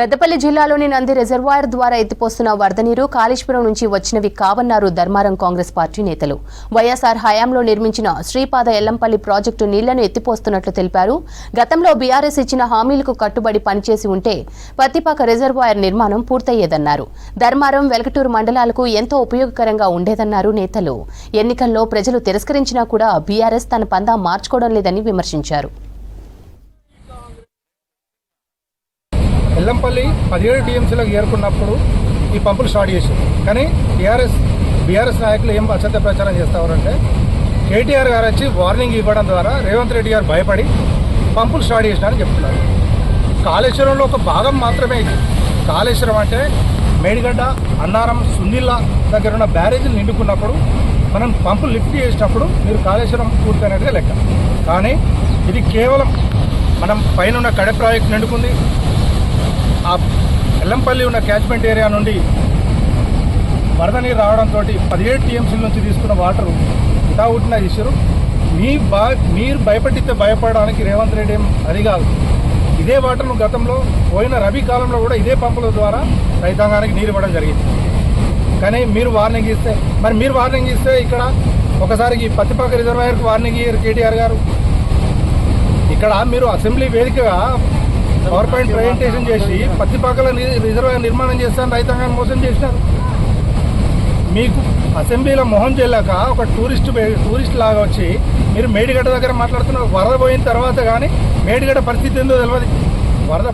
పెద్దపల్లి జిల్లాలోని నంది రిజర్వాయర్ ద్వారా ఎత్తిపోస్తున్న వరద నీరు కాళేశ్వరం నుంచి వచ్చినవి కావన్నారు ధర్మారం కాంగ్రెస్ పార్టీ నేతలు. వైఎస్ఆర్ హయాంలో నిర్మించిన శ్రీపాద ఎల్లంపల్లి ప్రాజెక్టు నీళ్లను ఎత్తిపోస్తున్నట్లు తెలిపారు. గతంలో బీఆర్ఎస్ ఇచ్చిన హామీలకు కట్టుబడి పనిచేసి ఉంటే పత్తిపాక రిజర్వాయర్ నిర్మాణం పూర్తయ్యేదన్నారు. ధర్మారం, వెలకటూరు మండలాలకు ఎంతో ఉపయోగకరంగా ఉండేదన్నారు నేతలు. ఎన్నికల్లో ప్రజలు తిరస్కరించినా కూడా బీఆర్ఎస్ తన పందా మార్చుకోవడం లేదని విమర్శించారు. ఎల్లంపల్లి 17 టీఎంసీలకు ఏరుకున్నప్పుడు ఈ పంపులు స్టార్ట్ చేశారు. కానీ బీఆర్ఎస్ నాయకులు ఏం అసత్య ప్రచారం చేస్తారంటే కేటీఆర్ గారు వచ్చి వార్నింగ్ ఇవ్వడం ద్వారా రేవంత్ రెడ్డి గారు భయపడి పంపులు స్టార్ట్ చేసినారని చెప్తున్నారు. కాళేశ్వరంలో ఒక భాగం మాత్రమే ఇది. కాళేశ్వరం అంటే మేడిగడ్డ, అన్నారం, సుందిల్లా దగ్గర ఉన్న బ్యారేజీలు నిండుకున్నప్పుడు మనం పంపులు లిఫ్ట్ చేసినప్పుడు మీరు కాళేశ్వరం పూర్తయినట్టుగా లెక్క. కానీ ఇది కేవలం మనం పైన ఉన్న కడె ప్రాజెక్ట్ నిండుకుంది. ఆ ఎల్లంపల్లి ఉన్న క్యాచ్మెంట్ ఏరియా నుండి వరద నీరు రావడంతో 17 టీఎంసీల నుంచి తీసుకున్న వాటరు ఇటావుట్టినా ఇచ్చారు. మీరు భయపడితే భయపడడానికి రేవంత్ రెడ్డి అది కాదు. ఇదే వాటర్ను గతంలో పోయిన రబీ కాలంలో కూడా ఇదే పంపుల ద్వారా రైతాంగానికి నీరు ఇవ్వడం జరిగింది. కానీ మీరు వార్నింగ్ ఇస్తే ఇక్కడ ఒకసారికి పత్తిపాక రిజర్వాయర్కి వార్నింగ్ ఇయ్యారు కేటీఆర్ గారు. ఇక్కడ మీరు అసెంబ్లీ వేదికగా పవర్ పాయింట్ ప్రజెంటేషన్ చేసి పత్తిపాకల రిజర్వాయర్ నిర్మాణం చేస్తాను రైతాంగాన్ని మోసం చేసినారు. మీకు అసెంబ్లీలో మొహం చెల్లాక ఒక టూరిస్ట్ లాగా వచ్చి మీరు మేడిగడ్డ దగ్గర మాట్లాడుతున్నారు. వరద పోయిన తర్వాత కానీ మేడిగడ్డ పరిస్థితి ఏందో తెలియదు. వరద